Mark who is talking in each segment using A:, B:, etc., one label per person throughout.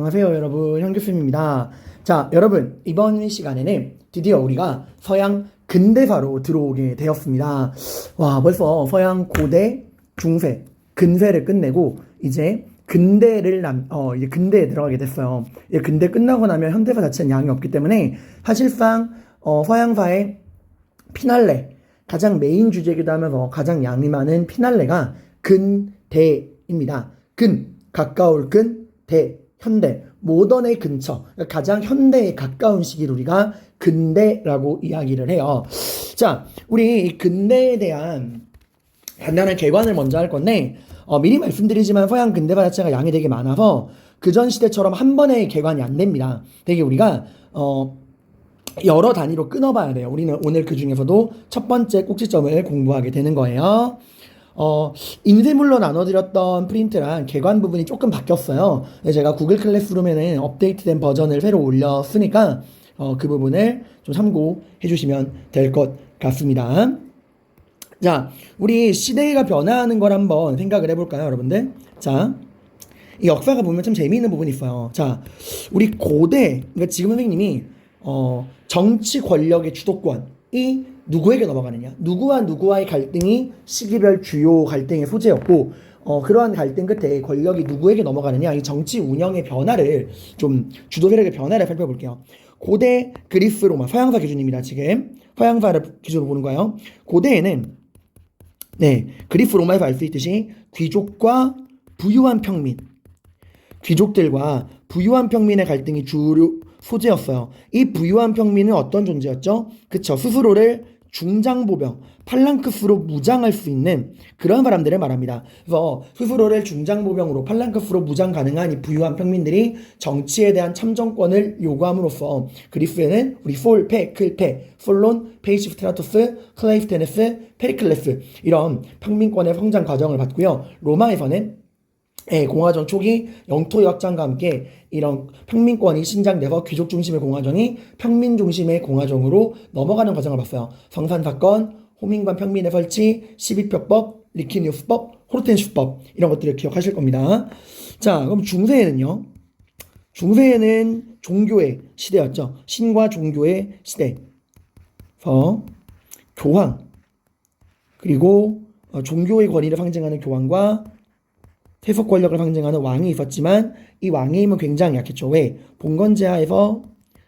A: 안녕하세요 여러분, 현규쌤입니다. 자, 여러분, 이번 시간에는 드디어 우리가 서양 근대사로 들어오게 되었습니다. 와, 벌써 서양 고대, 중세, 근세를 끝내고 이제 이제 근대에 들어가게 됐어요. 이제 근대 끝나고 나면 현대사 자체는 양이 없기 때문에 사실상 서양사의 피날레, 가장 메인 주제이기도 하면서 가장 양이 많은 피날레가 근대입니다. 가까울 대, 현대, 모던의 근처, 그러니까 가장 현대에 가까운 시기를 우리가 근대라고 이야기를 해요. 자, 우리 근대에 대한 간단한 개관을 먼저 할 건데, 미리 말씀드리지만 서양 근대사 자체가 양이 되게 많아서 그전 시대처럼 한 번에 개관이 안 됩니다. 되게 우리가 여러 단위로 끊어봐야 돼요. 우리는 오늘 그 중에서도 첫 번째 꼭지점을 공부하게 되는 거예요. 인쇄물로 나눠드렸던 프린트랑 개관 부분이 조금 바뀌었어요. 제가 구글 클래스룸에는 업데이트된 버전을 새로 올렸으니까 그 부분을 좀 참고해 주시면 될 것 같습니다. 자, 우리 시대가 변화하는 걸 한번 생각을 해볼까요, 여러분들? 자, 이 역사가 보면 참 재미있는 부분이 있어요. 자, 우리 고대, 그러니까 지금 선생님이 정치 권력의 주도권이 누구에게 넘어가느냐, 누구와 누구와의 갈등이 시기별 주요 갈등의 소재였고, 그러한 갈등 끝에 권력이 누구에게 넘어가느냐, 이 정치 운영의 변화를 좀, 주도 세력의 변화를 살펴볼게요. 고대 그리스 로마, 서양사 기준입니다. 지금 서양사를 기준으로 보는 거예요. 고대에는 그리스 로마에서 알 수 있듯이 귀족과 부유한 평민, 귀족들과 부유한 평민의 갈등이 주요 소재였어요. 이 부유한 평민은 어떤 존재였죠? 그쵸, 스스로를 중장보병, 팔랑크스로 무장할 수 있는 그런 사람들을 말합니다. 그래서 스스로를 중장보병으로 팔랑크스로 무장 가능한 이 부유한 평민들이 정치에 대한 참정권을 요구함으로써 그리스에는 우리 솔론, 페이시스트라토스, 클레이스테네스, 페리클레스 이런 평민권의 성장 과정을 봤고요. 로마에서는 공화정 초기 영토 확장과 함께 이런 평민권이 신장돼서 귀족 중심의 공화정이 평민 중심의 공화정으로 넘어가는 과정을 봤어요. 성산사건, 호민관 평민의 설치, 12표법, 리키니우스법, 호르텐시우스법 이런 것들을 기억하실 겁니다. 자, 그럼 중세에는요. 중세에는 종교의 시대였죠. 신과 종교의 시대. 교황, 그리고 종교의 권위를 상징하는 교황과 세속 권력을 상징하는 왕이 있었지만 이 왕의 힘은 굉장히 약했죠. 왜? 봉건제하에서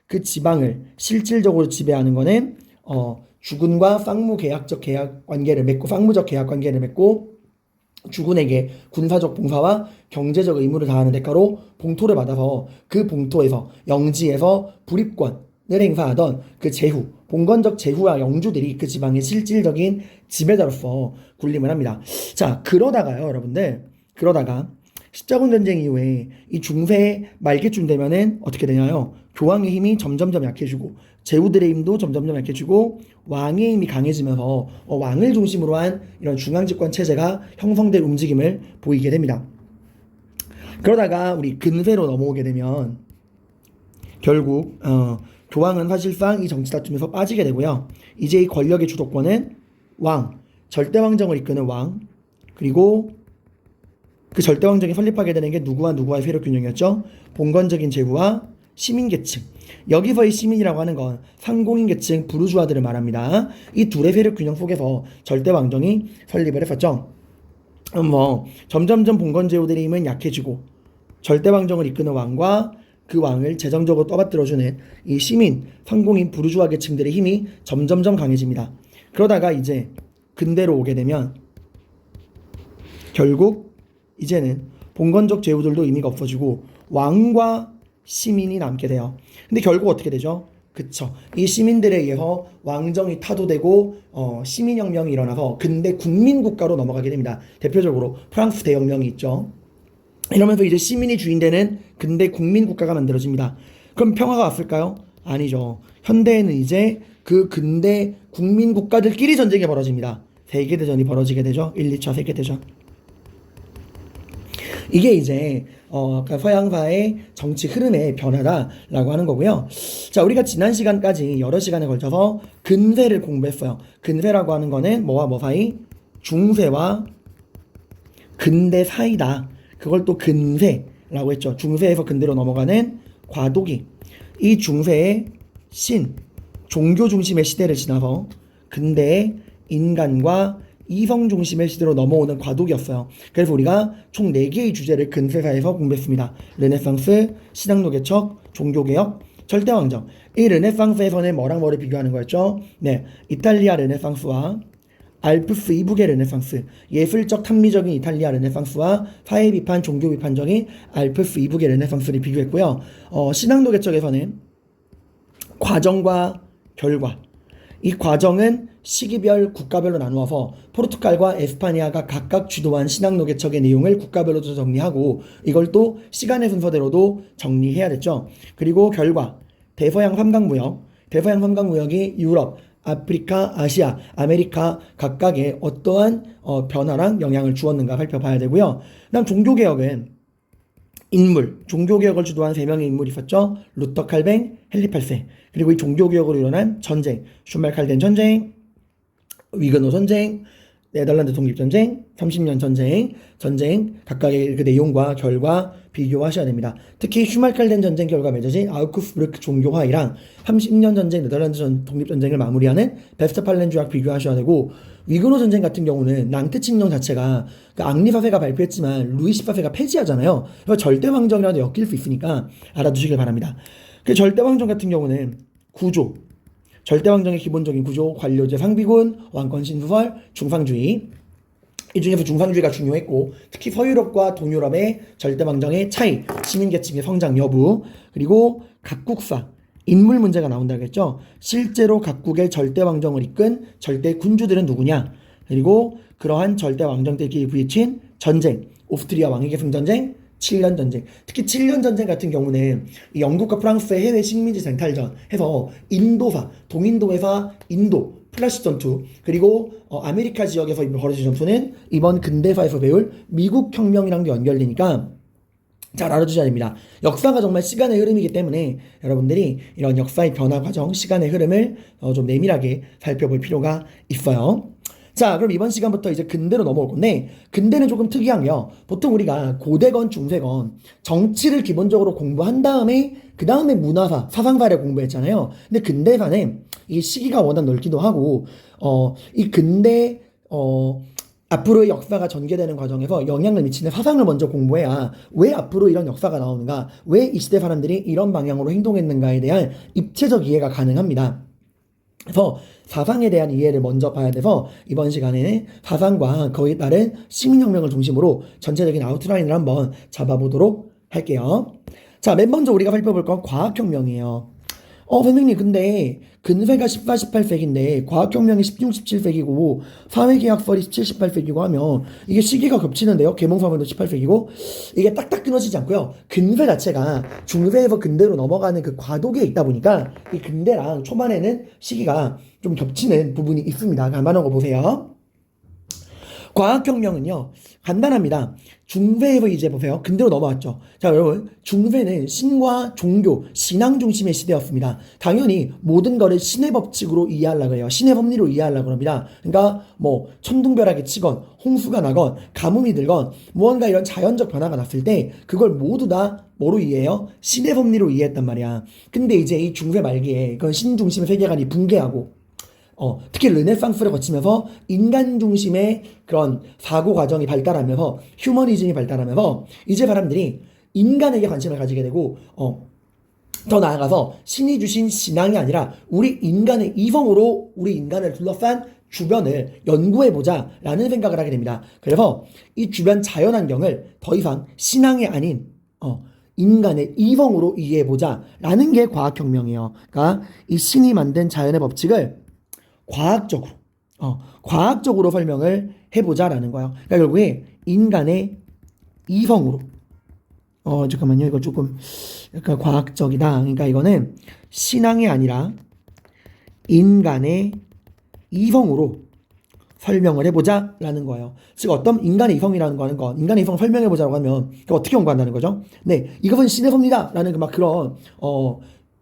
A: 그 지방을 실질적으로 지배하는 거는 주군과 쌍무적 계약 관계를 맺고 주군에게 군사적 봉사와 경제적 의무를 다하는 대가로 봉토를 받아서 그 봉토에서 영지에서 불입권을 행사하던 그 제후, 봉건적 제후와 영주들이 그 지방의 실질적인 지배자로서 군림을 합니다. 자, 그러다가요, 여러분들. 십자군 전쟁 이후에 이 중세 말기쯤 되면은 어떻게 되냐요? 교황의 힘이 점점점 약해지고 제후들의 힘도 점점점 약해지고 왕의 힘이 강해지면서 왕을 중심으로 한 이런 중앙집권 체제가 형성될 움직임을 보이게 됩니다. 그러다가 우리 근세로 넘어오게 되면 결국 교황은 사실상 이 정치 다툼에서 빠지게 되고요. 이제 이 권력의 주도권은 왕, 절대왕정을 이끄는 왕, 그리고 그 절대왕정이 설립하게 되는 게 누구와 누구와의 세력 균형이었죠? 봉건적인 제후와 시민계층. 여기서의 시민이라고 하는 건 상공인계층, 부르주아들을 말합니다. 이 둘의 세력 균형 속에서 절대왕정이 설립을 했었죠. 점점점 봉건제후들의 힘은 약해지고 절대왕정을 이끄는 왕과 그 왕을 재정적으로 떠받들어주는 이 시민, 상공인, 부르주아 계층들의 힘이 점점점 강해집니다. 그러다가 이제 근대로 오게 되면 결국 이제는 봉건적 제후들도 의미가 없어지고 왕과 시민이 남게 돼요. 근데 결국 어떻게 되죠? 그쵸. 이 시민들에 의해서 왕정이 타도되고 시민혁명이 일어나서 근대 국민국가로 넘어가게 됩니다. 대표적으로 프랑스 대혁명이 있죠. 이러면서 이제 시민이 주인되는 근대 국민국가가 만들어집니다. 그럼 평화가 왔을까요? 아니죠. 현대에는 이제 그 근대 국민국가들끼리 전쟁이 벌어집니다. 세계대전이 벌어지게 되죠. 1, 2차 세계대전. 이게 이제 그러니까 서양사의 정치 흐름의 변화다라고 하는 거고요. 자, 우리가 지난 시간까지 여러 시간에 걸쳐서 근세를 공부했어요. 근세라고 하는 거는 뭐와 뭐 사이? 중세와 근대 사이다. 그걸 또 근세, 라고 했죠. 중세에서 근대로 넘어가는 과도기. 이 중세의 종교 중심의 시대를 지나서 근대의 인간과 이성 중심의 시대로 넘어오는 과도기였어요. 그래서 우리가 총 4개의 주제를 근세사에서 공부했습니다. 르네상스, 신앙로 개척, 종교개혁, 절대왕정. 이 르네상스에서는 뭐랑 뭐를 비교하는 거였죠? 네, 이탈리아 르네상스와 알프스 이북의 르네상스, 예술적 탐미적인 이탈리아 르네상스와 사회 비판, 종교 비판적인 알프스 이북의 르네상스를 비교했고요. 신앙로 개척에서는 과정과 결과. 이 과정은 시기별, 국가별로 나누어서 포르투갈과 에스파니아가 각각 주도한 신앙로 개척의 내용을 국가별로 정리하고 이걸 또 시간의 순서대로도 정리해야 됐죠. 그리고 결과, 대서양 삼각무역. 대서양 삼각무역이 유럽, 아프리카, 아시아, 아메리카 각각의 어떠한 변화랑 영향을 주었는가 살펴봐야 되고요. 그다음 종교개혁은 인물, 종교개혁을 주도한 3명의 인물이 있었죠. 루터 칼뱅, 헨리 8세. 그리고 이 종교개혁으로 일어난 전쟁, 슈말칼덴 전쟁, 위그노 전쟁, 네덜란드 독립전쟁, 30년 전쟁 각각의 그 내용과 결과 비교하셔야 됩니다. 특히 슈말칼덴 전쟁 결과 맺어진 아우크스부르크 종교화이랑 30년 전쟁 네덜란드 독립전쟁을 마무리하는 베스트팔렌 조약 비교하셔야 되고 위그노 전쟁 같은 경우는 낭트 칙령 자체가 그 앙리 사세가 발표했지만 루이 14세가 폐지하잖아요. 그래서 절대왕정이라도 엮일 수 있으니까 알아두시길 바랍니다. 그 절대왕정 같은 경우는 구조, 절대왕정의 기본적인 구조, 관료제 상비군, 왕권 신수설, 중상주의. 이 중에서 중상주의가 중요했고 특히 서유럽과 동유럽의 절대왕정의 차이, 시민계층의 성장 여부, 그리고 각국사, 인물 문제가 나온다고 했죠. 실제로 각국의 절대왕정을 이끈 절대군주들은 누구냐, 그리고 그러한 절대왕정 때끼리 부딪힌 전쟁, 오스트리아 왕위계 승전쟁, 7년 전쟁. 특히 7년 전쟁 같은 경우는 이 영국과 프랑스의 해외 식민지 쟁탈전 해서 인도사, 동인도에서 인도 플라시 전투, 그리고 아메리카 지역에서 벌어진 전투는 이번 근대사에서 배울 미국 혁명이랑도 연결되니까 잘 알아두셔야 됩니다. 역사가 정말 시간의 흐름이기 때문에 여러분들이 이런 역사의 변화 과정, 시간의 흐름을 좀 내밀하게 살펴볼 필요가 있어요. 자, 그럼 이번 시간부터 이제 근대로 넘어올 건데, 근대는 조금 특이한 게요. 보통 우리가 고대건, 중세건, 정치를 기본적으로 공부한 다음에, 그 다음에 문화사, 사상사를 공부했잖아요. 근데 근대사는 이 시기가 워낙 넓기도 하고, 이 근대, 앞으로의 역사가 전개되는 과정에서 영향을 미치는 사상을 먼저 공부해야 왜 앞으로 이런 역사가 나오는가, 왜 이 시대 사람들이 이런 방향으로 행동했는가에 대한 입체적 이해가 가능합니다. 그래서 사상에 대한 이해를 먼저 봐야 돼서 이번 시간에는 사상과 거기에 따른 시민혁명을 중심으로 전체적인 아웃라인을 한번 잡아보도록 할게요. 자, 맨 먼저 우리가 살펴볼 건 과학혁명이에요. 선생님, 근데 근세가 14, 18세기인데 과학혁명이 16, 17세기고 사회계약설이 17, 18세기고 하면 이게 시기가 겹치는데요. 계몽사회도 18세기고 이게 딱딱 끊어지지 않고요. 근세 자체가 중세에서 근대로 넘어가는 그 과도기에 있다 보니까 이 근대랑 초반에는 시기가 좀 겹치는 부분이 있습니다. 간단한 거 보세요. 과학혁명은요, 간단합니다. 중세에서 이제 보세요. 근대로 넘어왔죠. 자, 여러분, 중세는 신과 종교, 신앙 중심의 시대였습니다. 당연히 모든 거를 신의 법칙으로 이해하려고 해요. 신의 법리로 이해하려고 합니다. 그러니까 뭐 천둥벼락이 치건, 홍수가 나건, 가뭄이 들건, 무언가 이런 자연적 변화가 났을 때 그걸 모두 다 뭐로 이해해요? 신의 법리로 이해했단 말이야. 근데 이제 이 중세 말기에 그건 신 중심의 세계관이 붕괴하고 특히 르네상스를 거치면서 인간 중심의 그런 사고 과정이 발달하면서 휴머니즘이 발달하면서 이제 사람들이 인간에게 관심을 가지게 되고 더 나아가서 신이 주신 신앙이 아니라 우리 인간의 이성으로 우리 인간을 둘러싼 주변을 연구해보자 라는 생각을 하게 됩니다. 그래서 이 주변 자연환경을 더 이상 신앙이 아닌 인간의 이성으로 이해해보자 라는 게 과학혁명이에요. 그러니까 이 신이 만든 자연의 법칙을 과학적으로 설명을 해보자라는 거예요. 그러니까 결국에 인간의 이성으로, 잠깐만요. 이거 조금 약간 과학적이다. 그러니까 이거는 신앙이 아니라 인간의 이성으로 설명을 해보자라는 거예요. 즉 어떤 인간의 이성이라는 거는 인간의 이성을 설명해보자라고 하면 어떻게 연구한다는 거죠? 네, 이것은 신의 섭니다라는 막 그런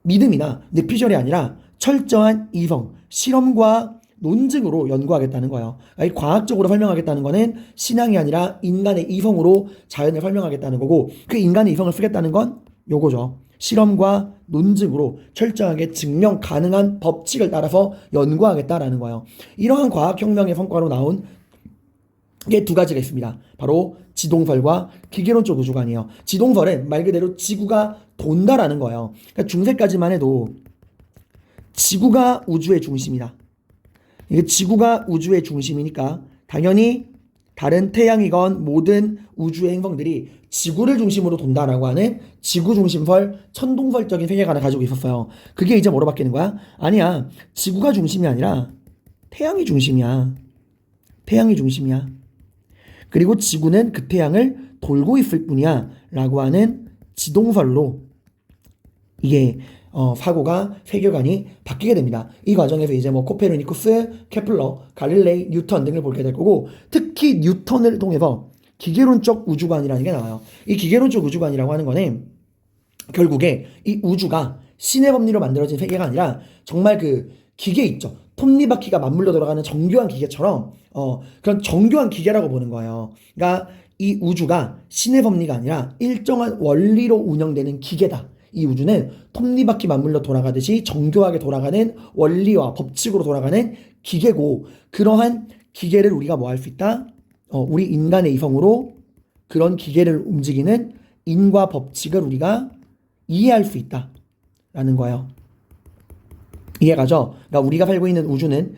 A: 믿음이나 뇌피셜이 아니라 철저한 이성, 실험과 논증으로 연구하겠다는 거예요. 이 과학적으로 설명하겠다는 거는 신앙이 아니라 인간의 이성으로 자연을 설명하겠다는 거고, 그 인간의 이성을 쓰겠다는 건 요거죠. 실험과 논증으로 철저하게 증명 가능한 법칙을 따라서 연구하겠다라는 거예요. 이러한 과학혁명의 성과로 나온 게 두 가지가 있습니다. 바로 지동설과 기계론적 우주관이에요. 지동설은 말 그대로 지구가 돈다라는 거예요. 그러니까 중세까지만 해도 지구가 우주의 중심이다. 이게 지구가 우주의 중심이니까 당연히 다른 태양이건 모든 우주의 행성들이 지구를 중심으로 돈다라고 하는 지구 중심설, 천동설적인 세계관을 가지고 있었어요. 그게 이제 뭐로 바뀌는 거야? 아니야. 지구가 중심이 아니라 태양이 중심이야. 태양이 중심이야. 그리고 지구는 그 태양을 돌고 있을 뿐이야 라고 하는 지동설로 이게 사고가 세계관이 바뀌게 됩니다. 이 과정에서 이제 뭐 코페르니쿠스, 케플러, 갈릴레이, 뉴턴 등을 보게 될 거고, 특히 뉴턴을 통해서 기계론적 우주관이라는 게 나와요. 이 기계론적 우주관이라고 하는 거는 결국에 이 우주가 신의 법리로 만들어진 세계가 아니라 정말 그 기계 있죠. 톱니바퀴가 맞물려 돌아가는 정교한 기계처럼 그런 정교한 기계라고 보는 거예요. 그러니까 이 우주가 신의 법리가 아니라 일정한 원리로 운영되는 기계다. 이 우주는 톱니바퀴 맞물려 돌아가듯이 정교하게 돌아가는 원리와 법칙으로 돌아가는 기계고, 그러한 기계를 우리가 뭐 할 수 있다? 우리 인간의 이성으로 그런 기계를 움직이는 인과 법칙을 우리가 이해할 수 있다라는 거예요. 이해가죠? 그러니까 우리가 살고 있는 우주는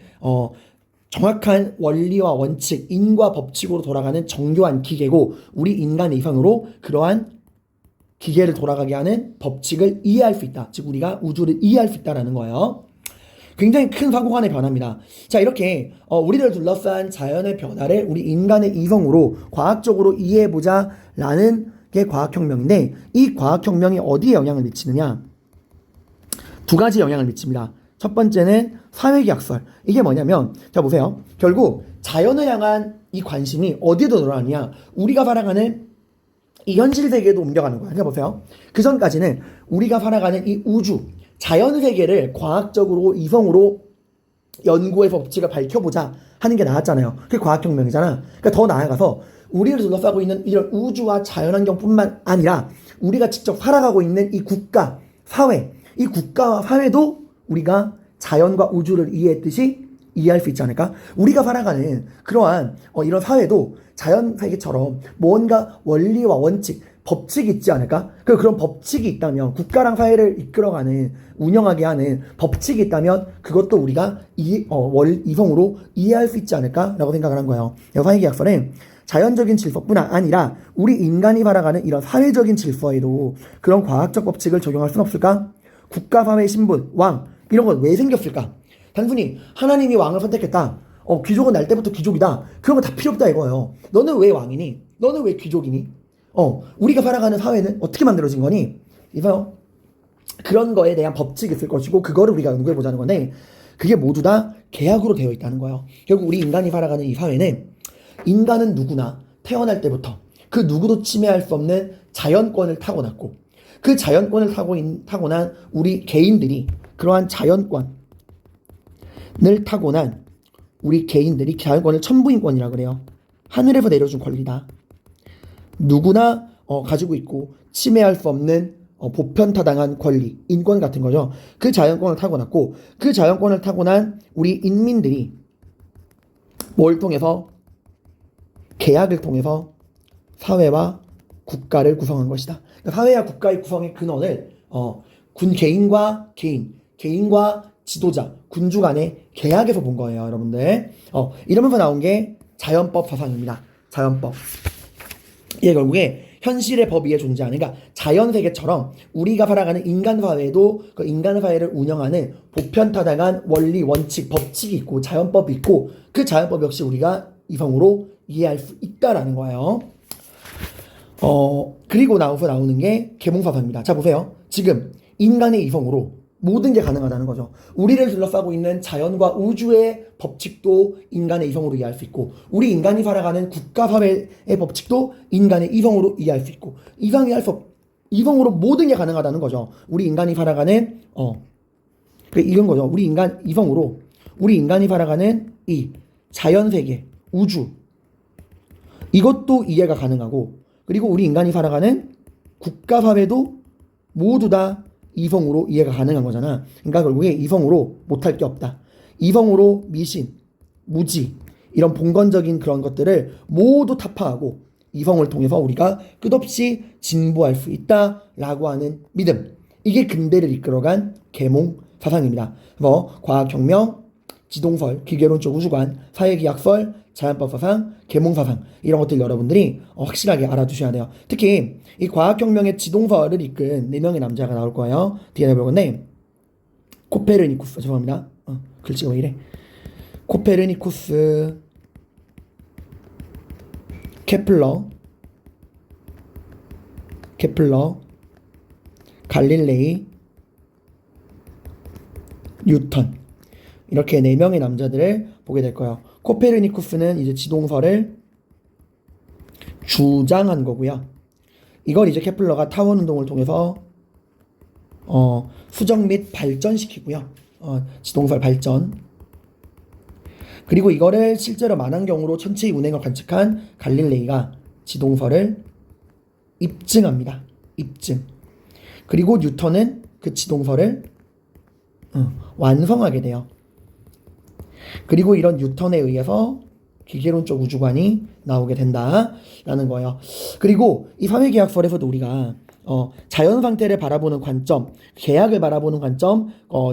A: 정확한 원리와 원칙, 인과 법칙으로 돌아가는 정교한 기계고, 우리 인간의 이성으로 그러한 기계를 돌아가게 하는 법칙을 이해할 수 있다. 즉 우리가 우주를 이해할 수 있다라는 거예요. 굉장히 큰 사고관의 변화입니다. 자, 이렇게 우리를 둘러싼 자연의 변화를 우리 인간의 이성으로 과학적으로 이해해보자 라는 게 과학혁명인데, 이 과학혁명이 어디에 영향을 미치느냐? 두 가지 영향을 미칩니다. 첫 번째는 사회계약설. 이게 뭐냐면, 자 보세요. 결국 자연을 향한 이 관심이 어디에도 늘어나느냐? 우리가 살아가는 이 현실 세계에도 옮겨가는 거야. 그러니까 보세요. 그 전까지는 우리가 살아가는 이 우주, 자연 세계를 과학적으로 이성으로 연구해서 법칙을 밝혀보자 하는 게 나았잖아요. 그게 과학혁명이잖아. 그러니까 더 나아가서 우리를 둘러싸고 있는 이런 우주와 자연환경뿐만 아니라 우리가 직접 살아가고 있는 이 국가, 사회, 이 국가와 사회도 우리가 자연과 우주를 이해했듯이 이해할 수 있지 않을까? 우리가 살아가는 그러한 이런 사회도 자연 세계처럼 뭔가 원리와 원칙, 법칙이 있지 않을까? 그런 법칙이 있다면, 국가랑 사회를 이끌어가는, 운영하게 하는 법칙이 있다면 그것도 우리가 이성으로 이해할 수 있지 않을까라고 생각을 한 거예요. 사회계약서는 자연적인 질서뿐 아니라 우리 인간이 살아가는 이런 사회적인 질서에도 그런 과학적 법칙을 적용할 수는 없을까? 국가, 사회, 신분, 왕 이런 건 왜 생겼을까? 단순히 하나님이 왕을 선택했다. 귀족은 날 때부터 귀족이다. 그런 거 다 필요 없다 이거예요. 너는 왜 왕이니? 너는 왜 귀족이니? 우리가 살아가는 사회는 어떻게 만들어진 거니? 그래서 그런 거에 대한 법칙이 있을 것이고 그거를 우리가 연구해보자는 건데, 그게 모두 다 계약으로 되어 있다는 거예요. 결국 우리 인간이 살아가는 이 사회는 인간은 누구나 태어날 때부터 그 누구도 침해할 수 없는 자연권을 타고났고, 그 자연권을 타고난 우리 개인들이 그러한 자연권을 타고난 우리 개인들이 자연권을 천부인권이라고 그래요. 하늘에서 내려준 권리다. 누구나 가지고 있고 침해할 수 없는 보편타당한 권리, 인권 같은 거죠. 그 자연권을 타고났고, 그 자연권을 타고난 우리 인민들이 뭘 통해서? 계약을 통해서 사회와 국가를 구성한 것이다. 그러니까 사회와 국가의 구성의 근원을 개인과 개인과 지도자, 군주 간의 계약에서 본 거예요, 여러분들. 이러면서 나온 게 자연법 사상입니다. 자연법. 이게 결국에 현실의 법 위에 존재하는, 그러니까 자연 세계처럼 우리가 살아가는 인간 사회에도 그 인간 사회를 운영하는 보편타당한 원리, 원칙, 법칙이 있고 자연법이 있고, 그 자연법 역시 우리가 이성으로 이해할 수 있다라는 거예요. 그리고 나오는 게 계몽사상입니다. 자 보세요. 지금 인간의 이성으로 모든 게 가능하다는 거죠. 우리를 둘러싸고 있는 자연과 우주의 법칙도 인간의 이성으로 이해할 수 있고, 우리 인간이 살아가는 국가 사회의 법칙도 인간의 이성으로 이해할 수 있고, 이성으로 모든 게 가능하다는 거죠. 우리 인간이 살아가는 이건 거죠. 우리 인간 이성으로 우리 인간이 살아가는 이 자연세계, 우주, 이것도 이해가 가능하고, 그리고 우리 인간이 살아가는 국가사회도 모두 다 이성으로 이해가 가능한 거잖아. 그러니까 결국에 이성으로 못할 게 없다. 이성으로 미신, 무지, 이런 봉건적인 그런 것들을 모두 타파하고 이성을 통해서 우리가 끝없이 진보할 수 있다라고 하는 믿음. 이게 근대를 이끌어간 계몽 사상입니다. 그래서 과학혁명, 지동설, 기계론적 우주관, 사회계약설, 자연법 사상, 계몽 사상, 이런 것들 여러분들이 확실하게 알아두셔야 돼요. 특히 이 과학혁명의 지동설을 이끈 4명의 남자가 나올 거예요. 뒤에 나올 건데, 코페르니쿠스, 죄송합니다. 글씨가 왜 이래? 코페르니쿠스, 케플러, 갈릴레이, 뉴턴, 이렇게 4명의 남자들을 보게 될 거예요. 코페르니쿠스는 이제 지동설을 주장한 거고요. 이걸 이제 케플러가 타원 운동을 통해서 수정 및 발전시키고요. 지동설 발전. 그리고 이거를 실제로 만환경으로 천체의 운행을 관측한 갈릴레이가 지동설을 입증합니다. 입증. 그리고 뉴턴은 그 지동설을 완성하게 돼요. 그리고 이런 뉴턴에 의해서 기계론적 우주관이 나오게 된다라는 거예요. 그리고 이 사회계약설에서도 우리가 자연 상태를 바라보는 관점, 계약을 바라보는 관점,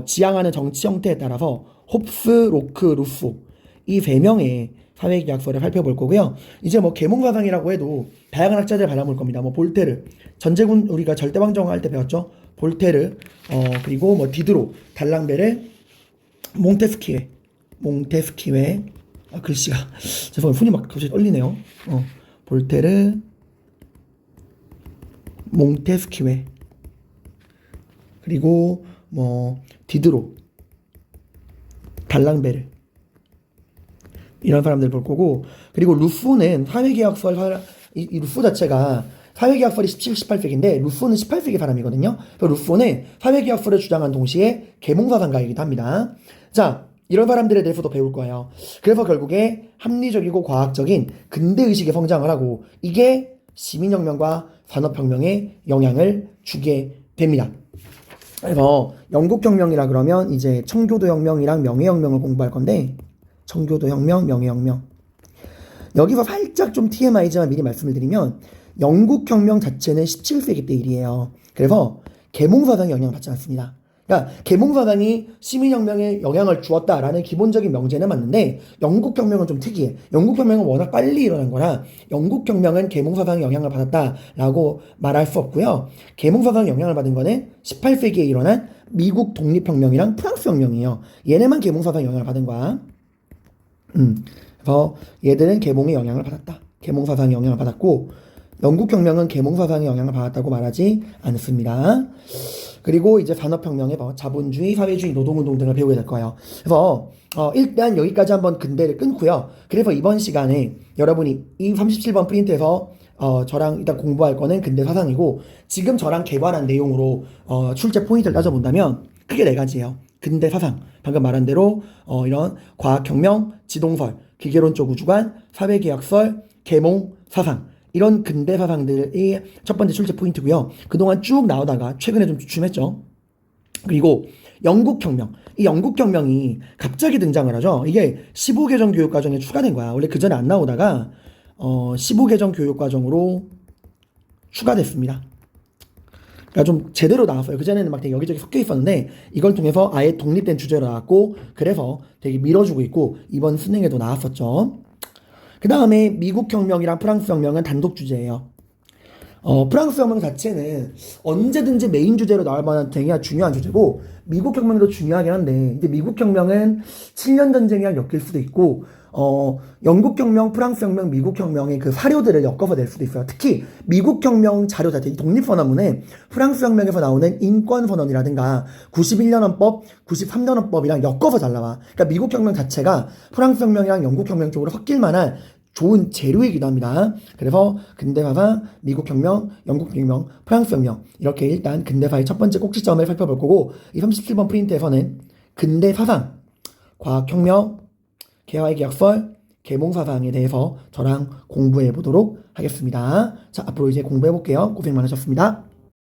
A: 지향하는 정치 형태에 따라서 홉스, 로크, 루소, 이 3명의 사회계약설을 살펴볼 거고요. 이제 뭐 계몽사상이라고 해도 다양한 학자들 바라볼 겁니다. 뭐 볼테르, 전제군 우리가 절대방정 할 때 배웠죠. 볼테르, 그리고 뭐 디드로, 달랑베르, 몽테스키웨, 글씨가 죄송해요. 손이 막 갑자기 떨리네요. 볼테르, 몽테스키웨, 그리고 뭐 디드로, 달랑베르, 이런 사람들 볼 거고, 그리고 루소는 사회계약설, 이 루소 자체가 사회계약설이 17, 18세기인데 루소는 18세기 사람이거든요. 그래서 루소는 사회계약설을 주장한 동시에 계몽사상가이기도 합니다. 자, 이런 사람들에 대해서도 배울 거예요. 그래서 결국에 합리적이고 과학적인 근대의식의 성장을 하고, 이게 시민혁명과 산업혁명에 영향을 주게 됩니다. 그래서 영국혁명이라 그러면 이제 청교도혁명이랑 명예혁명을 공부할 건데, 청교도혁명, 명예혁명. 여기서 살짝 좀 TMI지만 미리 말씀을 드리면, 영국혁명 자체는 17세기 때 일이에요. 그래서 계몽사상에 영향을 받지 않습니다. 그러니까 계몽사상이 시민혁명에 영향을 주었다라는 기본적인 명제는 맞는데, 영국혁명은 좀 특이해. 영국혁명은 워낙 빨리 일어난 거라 영국혁명은 계몽사상에 영향을 받았다라고 말할 수 없고요. 계몽사상에 영향을 받은 거는 18세기에 일어난 미국 독립혁명이랑 프랑스혁명이에요. 얘네만 계몽사상에 영향을 받은 거야. 그래서 얘들은 계몽에 영향을 받았다. 계몽사상에 영향을 받았고, 영국혁명은 계몽사상에 영향을 받았다고 말하지 않습니다. 그리고 이제 산업혁명의 자본주의, 사회주의, 노동운동 등을 배우게 될 거예요. 그래서 일단 여기까지 한번 근대를 끊고요. 그래서 이번 시간에 여러분이 이 37번 프린트에서 저랑 일단 공부할 거는 근대 사상이고, 지금 저랑 개발한 내용으로 출제 포인트를 따져본다면 크게 4가지예요. 근대 사상, 방금 말한 대로 이런 과학혁명, 지동설, 기계론적 우주관, 사회계약설, 계몽 사상, 이런 근대 사상들이 첫 번째 출제 포인트고요. 그동안 쭉 나오다가 최근에 좀 주춤했죠. 그리고 영국혁명, 이 영국혁명이 갑자기 등장을 하죠. 이게 15개정 교육과정에 추가된 거야. 원래 그 전에 안 나오다가 15개정 교육과정으로 추가됐습니다. 그러니까 좀 제대로 나왔어요. 그전에는 막 되게 여기저기 섞여 있었는데, 이걸 통해서 아예 독립된 주제로 나왔고, 그래서 되게 밀어주고 있고, 이번 수능에도 나왔었죠. 그 다음에 미국혁명이랑 프랑스혁명은 단독 주제예요. 프랑스혁명 자체는 언제든지 메인 주제로 나올 만한 되게 중요한 주제고, 미국혁명도 중요하긴 한데, 근데 미국혁명은 7년 전쟁이랑 엮일 수도 있고, 영국혁명, 프랑스혁명, 미국혁명의 그 사료들을 엮어서 낼 수도 있어요. 특히 미국혁명 자료 자체, 이 독립선언문은 프랑스혁명에서 나오는 인권선언이라든가 91년 헌법, 93년 헌법이랑 엮어서 잘 나와. 그러니까 미국혁명 자체가 프랑스혁명이랑 영국혁명 쪽으로 섞일 만한 좋은 재료이기도 합니다. 그래서 근대사상, 미국혁명, 영국혁명, 프랑스혁명, 이렇게 일단 근대사의 첫 번째 꼭지점을 살펴볼 거고, 이 37번 프린트에서는 근대사상, 과학혁명, 개화의 계약설, 계몽사상에 대해서 저랑 공부해 보도록 하겠습니다. 자, 앞으로 이제 공부해 볼게요. 고생 많으셨습니다.